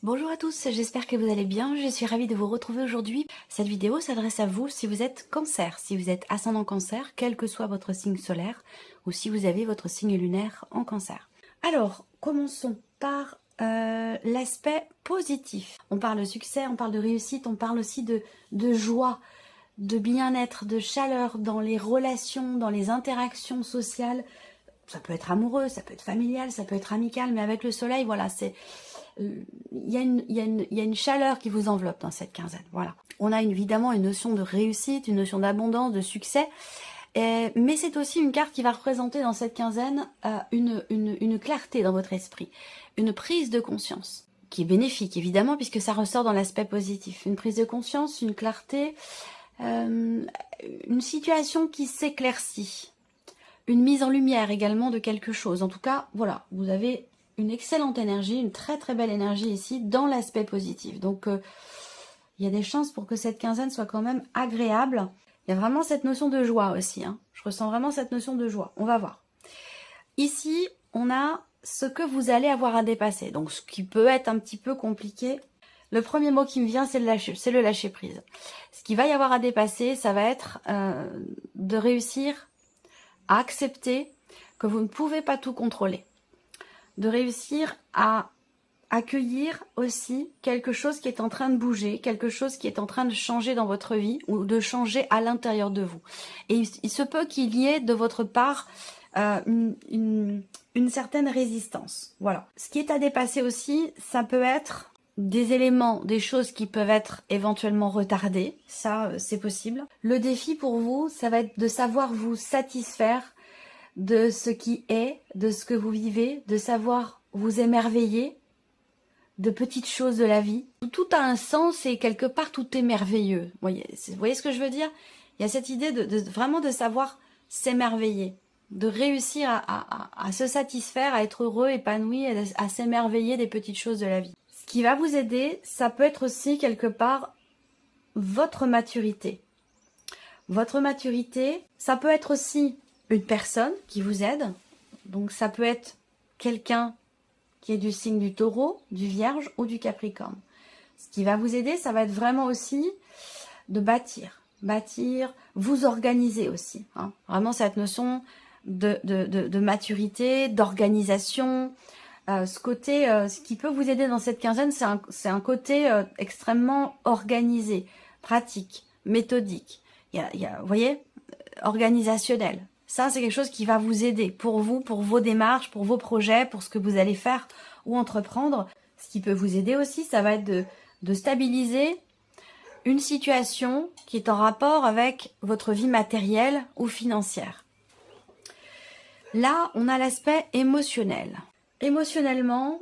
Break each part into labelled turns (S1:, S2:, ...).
S1: Bonjour à tous, j'espère que vous allez bien, je suis ravie de vous retrouver aujourd'hui. Cette vidéo s'adresse à vous si vous êtes cancer, si vous êtes ascendant cancer, quel que soit votre signe solaire, ou si vous avez votre signe lunaire en cancer. Alors, commençons par l'aspect positif. On parle de succès, on parle de réussite, on parle aussi de joie, de bien-être, de chaleur dans les relations, dans les interactions sociales. Ça peut être amoureux, ça peut être familial, ça peut être amical, mais avec le soleil, voilà, il y a une chaleur qui vous enveloppe dans cette quinzaine. Voilà. On a évidemment une notion de réussite, une notion d'abondance, de succès, mais c'est aussi une carte qui va représenter dans cette quinzaine une clarté dans votre esprit, une prise de conscience, qui est bénéfique évidemment puisque ça ressort dans l'aspect positif. Une prise de conscience, une clarté, une situation qui s'éclaircit, une mise en lumière également de quelque chose. En tout cas, voilà, vous avez une excellente énergie, une très très belle énergie ici dans l'aspect positif. Donc il y a des chances pour que cette quinzaine soit quand même agréable. Il y a vraiment cette notion de joie aussi, hein. Je ressens vraiment cette notion de joie. On va voir. Ici, on a ce que vous allez avoir à dépasser. Donc ce qui peut être un petit peu compliqué. Le premier mot qui me vient, c'est le lâcher prise. Ce qu'il va y avoir à dépasser, ça va être de réussir à accepter que vous ne pouvez pas tout contrôler. De réussir à accueillir aussi quelque chose qui est en train de bouger, quelque chose qui est en train de changer dans votre vie ou de changer à l'intérieur de vous. Et il se peut qu'il y ait de votre part une certaine résistance. Voilà. Ce qui est à dépasser aussi, ça peut être des éléments, des choses qui peuvent être éventuellement retardées. Ça, c'est possible. Le défi pour vous, ça va être de savoir vous satisfaire de ce qui est, de ce que vous vivez, de savoir vous émerveiller de petites choses de la vie. Tout a un sens et quelque part tout est merveilleux. Vous voyez ce que je veux dire? Il y a cette idée vraiment de savoir s'émerveiller, de réussir à se satisfaire, à être heureux, épanoui, à s'émerveiller des petites choses de la vie. Ce qui va vous aider, ça peut être aussi quelque part votre maturité. Votre maturité, ça peut être aussi une personne qui vous aide. Donc ça peut être quelqu'un qui est du signe du Taureau, du Vierge ou du Capricorne. Ce qui va vous aider, ça va être vraiment aussi de bâtir, vous organiser aussi. Hein. Vraiment cette notion de maturité, d'organisation. Ce qui peut vous aider dans cette quinzaine, c'est un côté extrêmement organisé, pratique, méthodique. Vous voyez, organisationnel. Ça, c'est quelque chose qui va vous aider pour vous, pour vos démarches, pour vos projets, pour ce que vous allez faire ou entreprendre. Ce qui peut vous aider aussi, ça va être de stabiliser une situation qui est en rapport avec votre vie matérielle ou financière. Là, on a l'aspect émotionnel. Émotionnellement,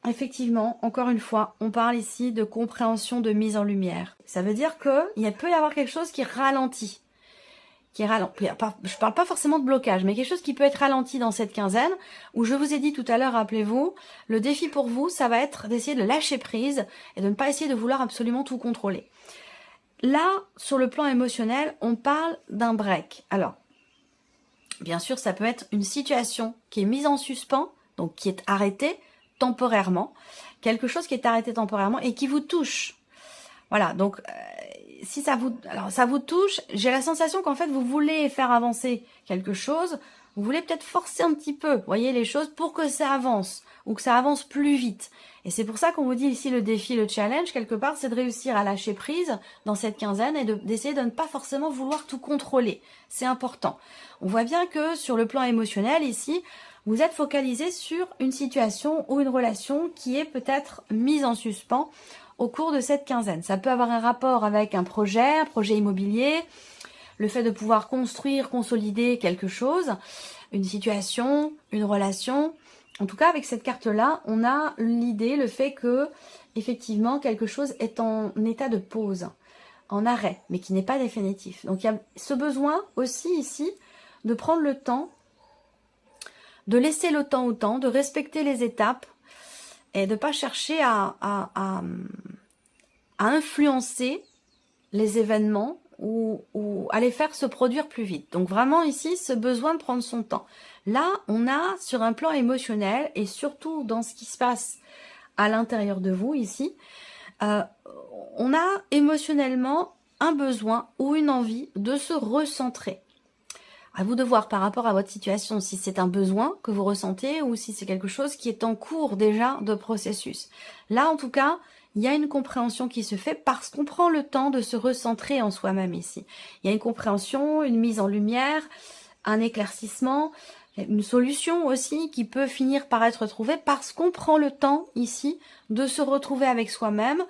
S1: effectivement, encore une fois, on parle ici de compréhension, de mise en lumière. Ça veut dire qu'il peut y avoir quelque chose qui ralentit. Je parle pas forcément de blocage, mais quelque chose qui peut être ralenti dans cette quinzaine, où je vous ai dit tout à l'heure, rappelez-vous, le défi pour vous, ça va être d'essayer de lâcher prise et de ne pas essayer de vouloir absolument tout contrôler. Là, sur le plan émotionnel, on parle d'un break. Alors, bien sûr, ça peut être une situation qui est mise en suspens, donc qui est arrêtée temporairement, quelque chose qui est arrêté temporairement et qui vous touche. Voilà, donc si ça vous touche, j'ai la sensation qu'en fait vous voulez faire avancer quelque chose, vous voulez peut-être forcer un petit peu, voyez, les choses pour que ça avance ou que ça avance plus vite. Et c'est pour ça qu'on vous dit ici le défi, le challenge, quelque part, c'est de réussir à lâcher prise dans cette quinzaine et d'essayer de ne pas forcément vouloir tout contrôler. C'est important. On voit bien que sur le plan émotionnel ici, vous êtes focalisé sur une situation ou une relation qui est peut-être mise en suspens au cours de cette quinzaine. Ça peut avoir un rapport avec un projet immobilier, le fait de pouvoir construire, consolider quelque chose, une situation, une relation. En tout cas, avec cette carte-là, on a l'idée, le fait que, effectivement, quelque chose est en état de pause, en arrêt, mais qui n'est pas définitif. Donc, il y a ce besoin aussi ici de prendre le temps, de laisser le temps au temps, de respecter les étapes et de ne pas chercher à influencer les événements ou à les faire se produire plus vite. Donc vraiment ici, ce besoin de prendre son temps. Là, on a sur un plan émotionnel et surtout dans ce qui se passe à l'intérieur de vous ici, on a émotionnellement un besoin ou une envie de se recentrer. À vous de voir par rapport à votre situation si c'est un besoin que vous ressentez ou si c'est quelque chose qui est en cours déjà de processus. Là, en tout cas, il y a une compréhension qui se fait parce qu'on prend le temps de se recentrer en soi-même ici. Il y a une compréhension, une mise en lumière, un éclaircissement, une solution aussi qui peut finir par être trouvée parce qu'on prend le temps ici de se retrouver avec soi-même.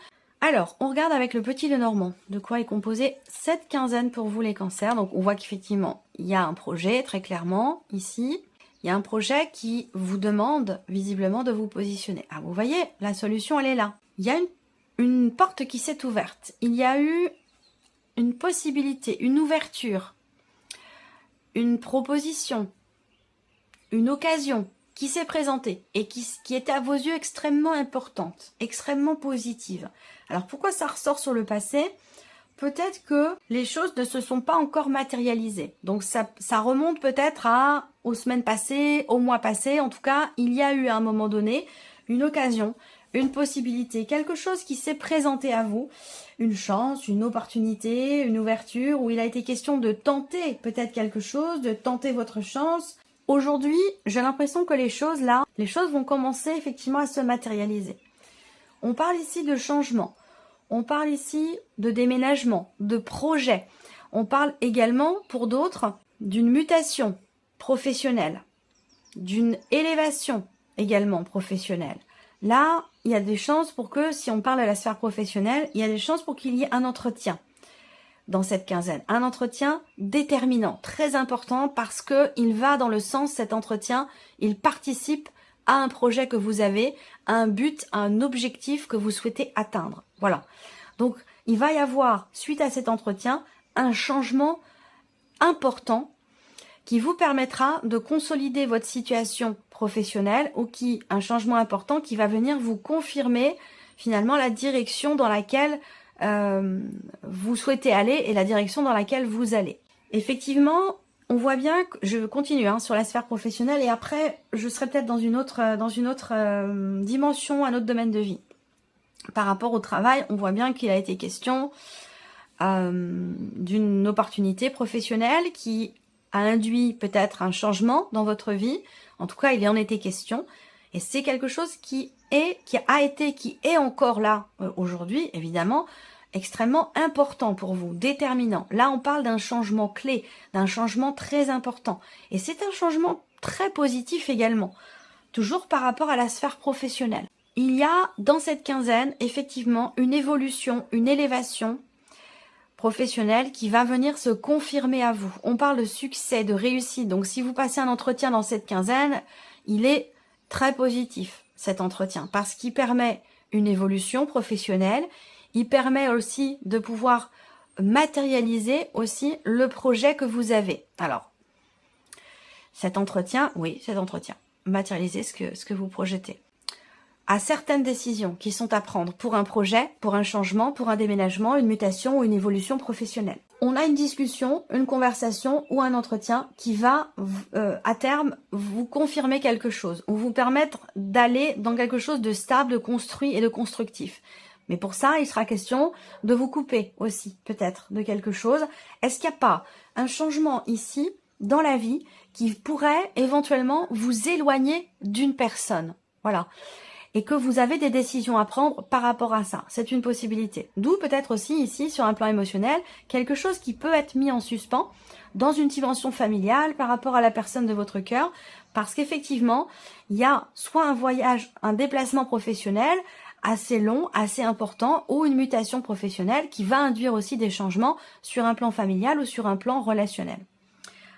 S1: Alors, on regarde avec le petit Lenormand de quoi est composée cette quinzaine pour vous les cancers. Donc, on voit qu'effectivement, il y a un projet, très clairement, ici. Il y a un projet qui vous demande visiblement de vous positionner. Ah, vous voyez, la solution, elle est là. Il y a une porte qui s'est ouverte. Il y a eu une possibilité, une ouverture, une proposition, une occasion qui s'est présentée et qui était à vos yeux extrêmement importante, extrêmement positive. Alors pourquoi ça ressort sur le passé? Peut-être que les choses ne se sont pas encore matérialisées. Donc ça remonte peut-être aux semaines passées, aux mois passés. En tout cas, il y a eu à un moment donné une occasion, une possibilité, quelque chose qui s'est présenté à vous, une chance, une opportunité, une ouverture, où il a été question de tenter peut-être quelque chose, de tenter votre chance. Aujourd'hui, j'ai l'impression que les choses vont commencer effectivement à se matérialiser. On parle ici de changement, on parle ici de déménagement, de projet. On parle également, pour d'autres, d'une mutation professionnelle, d'une élévation également professionnelle. Là, il y a des chances pour que, si on parle de la sphère professionnelle, il y a des chances pour qu'il y ait un entretien dans cette quinzaine. Un entretien déterminant, très important, parce qu'il va dans le sens, cet entretien, il participe à un projet que vous avez, à un but, à un objectif que vous souhaitez atteindre. Voilà. Donc, il va y avoir, suite à cet entretien, un changement important qui vous permettra de consolider votre situation professionnelle ou un changement important qui va venir vous confirmer finalement la direction dans laquelle vous souhaitez aller et la direction dans laquelle vous allez. Effectivement, on voit bien que je continue sur la sphère professionnelle et après je serai peut-être dans une autre dimension, un autre domaine de vie. Par rapport au travail, on voit bien qu'il a été question d'une opportunité professionnelle qui a induit peut-être un changement dans votre vie. En tout cas, il en était question. Et c'est quelque chose qui est encore là aujourd'hui, évidemment, extrêmement important pour vous, déterminant. Là, on parle d'un changement clé, d'un changement très important. Et c'est un changement très positif également, toujours par rapport à la sphère professionnelle. Il y a dans cette quinzaine, effectivement, une évolution, une élévation professionnelle qui va venir se confirmer à vous. On parle de succès, de réussite. Donc, si vous passez un entretien dans cette quinzaine, il est très positif, cet entretien, parce qu'il permet une évolution professionnelle. Il permet aussi de pouvoir matérialiser aussi le projet que vous avez. Alors, cet entretien, matérialiser ce que vous projetez. À certaines décisions qui sont à prendre pour un projet, pour un changement, pour un déménagement, une mutation ou une évolution professionnelle. On a une discussion, une conversation ou un entretien qui va à terme vous confirmer quelque chose ou vous permettre d'aller dans quelque chose de stable, de construit et de constructif. Mais pour ça, il sera question de vous couper aussi peut-être de quelque chose. Est-ce qu'il n'y a pas un changement ici dans la vie qui pourrait éventuellement vous éloigner d'une personne? Voilà. Et que vous avez des décisions à prendre par rapport à ça. C'est une possibilité. D'où peut-être aussi ici, sur un plan émotionnel, quelque chose qui peut être mis en suspens dans une dimension familiale par rapport à la personne de votre cœur, parce qu'effectivement, il y a soit un voyage, un déplacement professionnel assez long, assez important, ou une mutation professionnelle qui va induire aussi des changements sur un plan familial ou sur un plan relationnel.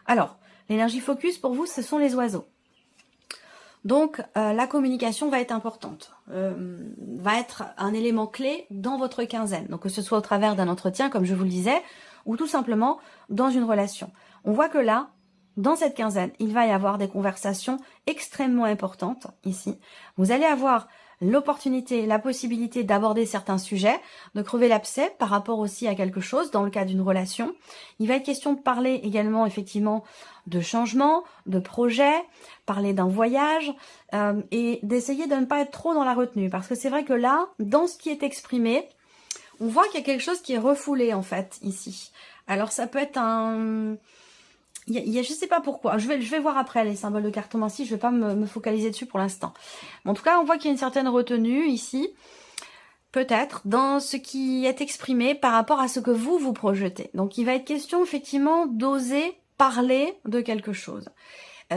S1: Alors, l'énergie focus pour vous, ce sont les oiseaux. Donc, la communication va être importante, va être un élément clé dans votre quinzaine. Donc, que ce soit au travers d'un entretien, comme je vous le disais, ou tout simplement dans une relation. On voit que là, dans cette quinzaine, il va y avoir des conversations extrêmement importantes ici. Vous allez avoir l'opportunité, la possibilité d'aborder certains sujets, de crever l'abcès par rapport aussi à quelque chose dans le cadre d'une relation. Il va être question de parler également effectivement de changement, de projet, parler d'un voyage et d'essayer de ne pas être trop dans la retenue. Parce que c'est vrai que là, dans ce qui est exprimé, on voit qu'il y a quelque chose qui est refoulé en fait ici. Alors ça peut être un... je sais pas pourquoi, je vais voir après les symboles de cartomancie, je vais pas me focaliser dessus pour l'instant. En tout cas, on voit qu'il y a une certaine retenue ici, peut-être, dans ce qui est exprimé par rapport à ce que vous projetez. Donc il va être question effectivement d'oser parler de quelque chose.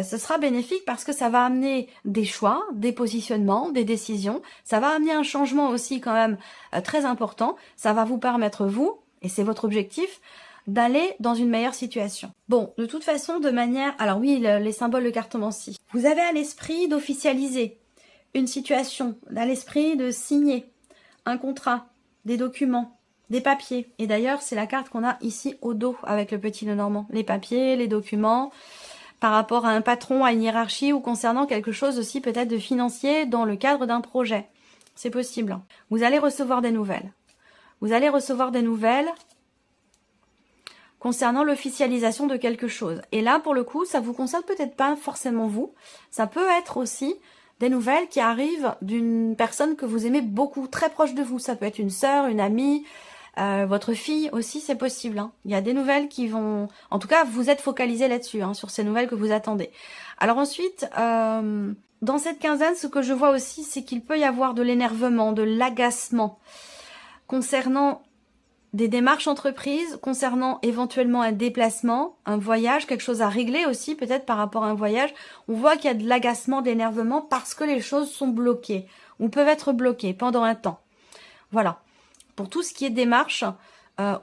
S1: Ce sera bénéfique parce que ça va amener des choix, des positionnements, des décisions. Ça va amener un changement aussi quand même très important. Ça va vous permettre, vous, et c'est votre objectif, d'aller dans une meilleure situation. Bon, de toute façon, de manière... Alors oui, les symboles de cartomancie. Vous avez à l'esprit d'officialiser une situation, à l'esprit de signer un contrat, des documents, des papiers. Et d'ailleurs, c'est la carte qu'on a ici au dos avec le petit nœud normand. Les papiers, les documents, par rapport à un patron, à une hiérarchie ou concernant quelque chose aussi peut-être de financier dans le cadre d'un projet. C'est possible. Vous allez recevoir des nouvelles. Vous allez recevoir des nouvelles concernant l'officialisation de quelque chose. Et là, pour le coup, ça vous concerne peut-être pas forcément vous. Ça peut être aussi des nouvelles qui arrivent d'une personne que vous aimez beaucoup, très proche de vous. Ça peut être une sœur, une amie, votre fille aussi, c'est possible. Hein. Il y a des nouvelles qui vont... En tout cas, vous êtes focalisé là-dessus, hein, sur ces nouvelles que vous attendez. Alors ensuite, dans cette quinzaine, ce que je vois aussi, c'est qu'il peut y avoir de l'énervement, de l'agacement concernant des démarches entreprises, concernant éventuellement un déplacement, un voyage, quelque chose à régler aussi, peut-être par rapport à un voyage. On voit qu'il y a de l'agacement, de l'énervement parce que les choses sont bloquées ou peuvent être bloquées pendant un temps. Voilà. Pour tout ce qui est démarche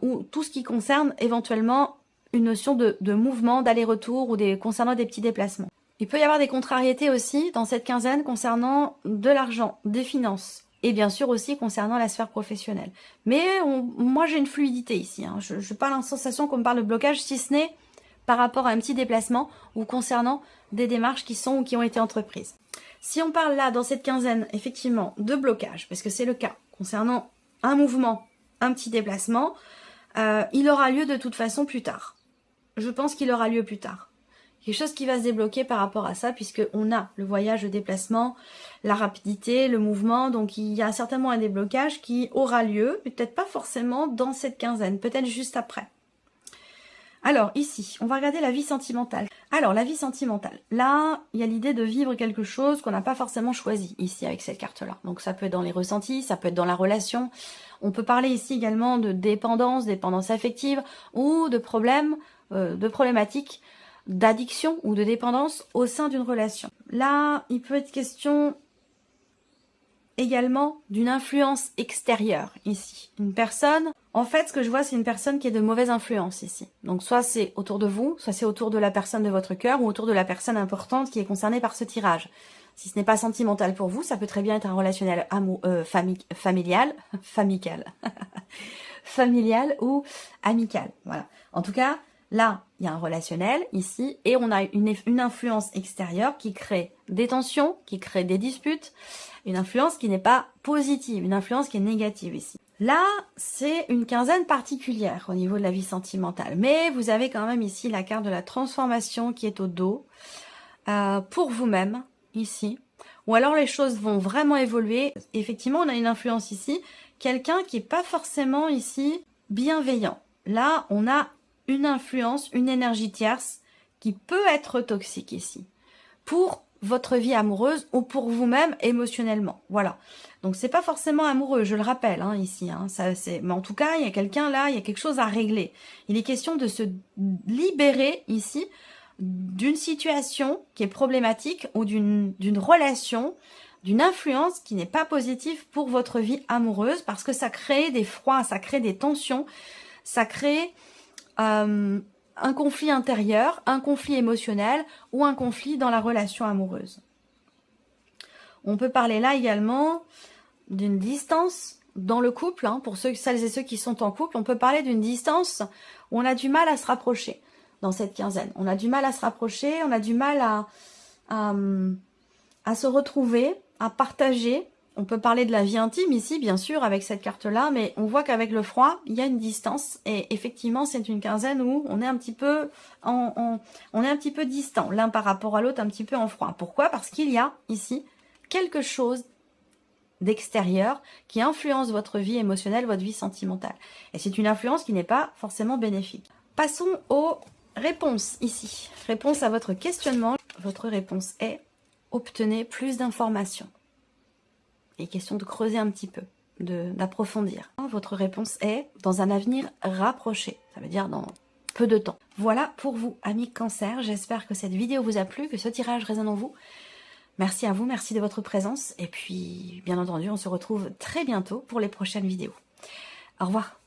S1: ou tout ce qui concerne éventuellement une notion de mouvement, d'aller-retour ou concernant des petits déplacements. Il peut y avoir des contrariétés aussi dans cette quinzaine concernant de l'argent, des finances et bien sûr aussi concernant la sphère professionnelle. Mais moi j'ai une fluidité ici, hein. Je n'ai pas la sensation qu'on me parle de blocage si ce n'est par rapport à un petit déplacement ou concernant des démarches qui sont ou qui ont été entreprises. Si on parle là dans cette quinzaine effectivement de blocage, parce que c'est le cas concernant un mouvement, un petit déplacement, il aura lieu de toute façon plus tard. Je pense qu'il aura lieu plus tard. Quelque chose qui va se débloquer par rapport à ça, puisqu'on a le voyage, le déplacement, la rapidité, le mouvement. Donc il y a certainement un déblocage qui aura lieu, peut-être pas forcément dans cette quinzaine, peut-être juste après. Alors ici, on va regarder la vie sentimentale. Alors la vie sentimentale, là, il y a l'idée de vivre quelque chose qu'on n'a pas forcément choisi ici avec cette carte-là. Donc ça peut être dans les ressentis, ça peut être dans la relation. On peut parler ici également de dépendance, dépendance affective ou de problèmes, de problématiques d'addiction ou de dépendance au sein d'une relation. Là, il peut être question également d'une influence extérieure ici. Une personne, en fait, ce que je vois, c'est une personne qui est de mauvaise influence ici. Donc, soit c'est autour de vous, soit c'est autour de la personne de votre cœur ou autour de la personne importante qui est concernée par ce tirage. Si ce n'est pas sentimental pour vous, ça peut très bien être un relationnel familial, familial ou amical. Voilà. En tout cas, là, il y a un relationnel ici et on a une influence extérieure qui crée des tensions, qui crée des disputes, une influence qui n'est pas positive, une influence qui est négative ici. Là, c'est une quinzaine particulière au niveau de la vie sentimentale, mais vous avez quand même ici la carte de la transformation qui est au dos pour vous-même ici, ou alors les choses vont vraiment évoluer. Effectivement, on a une influence ici, quelqu'un qui n'est pas forcément ici bienveillant. Là, on a une influence, une énergie tierce qui peut être toxique ici pour votre vie amoureuse ou pour vous-même émotionnellement. Voilà. Donc c'est pas forcément amoureux, je le rappelle hein, ici. Hein, mais en tout cas, il y a quelqu'un là, il y a quelque chose à régler. Il est question de se libérer ici d'une situation qui est problématique ou d'une relation, d'une influence qui n'est pas positive pour votre vie amoureuse parce que ça crée des froids, ça crée des tensions, ça crée un conflit intérieur, un conflit émotionnel ou un conflit dans la relation amoureuse. On peut parler là également d'une distance dans le couple, hein, pour celles et ceux qui sont en couple, on peut parler d'une distance où on a du mal à se rapprocher dans cette quinzaine. On a du mal à se rapprocher, on a du mal à se retrouver, à partager, On peut parler de la vie intime ici, bien sûr, avec cette carte-là, mais on voit qu'avec le froid, il y a une distance. Et effectivement, c'est une quinzaine où on est un petit peu on est un petit peu distant, l'un par rapport à l'autre, un petit peu en froid. Pourquoi? Parce qu'il y a ici quelque chose d'extérieur qui influence votre vie émotionnelle, votre vie sentimentale. Et c'est une influence qui n'est pas forcément bénéfique. Passons aux réponses ici. Réponse à votre questionnement. Votre réponse est « Obtenez plus d'informations ». Il est question de creuser un petit peu, d'approfondir. Votre réponse est « Dans un avenir rapproché ». Ça veut dire dans peu de temps. Voilà pour vous, amis Cancer. J'espère que cette vidéo vous a plu, que ce tirage résonne en vous. Merci à vous, merci de votre présence. Et puis, bien entendu, on se retrouve très bientôt pour les prochaines vidéos. Au revoir.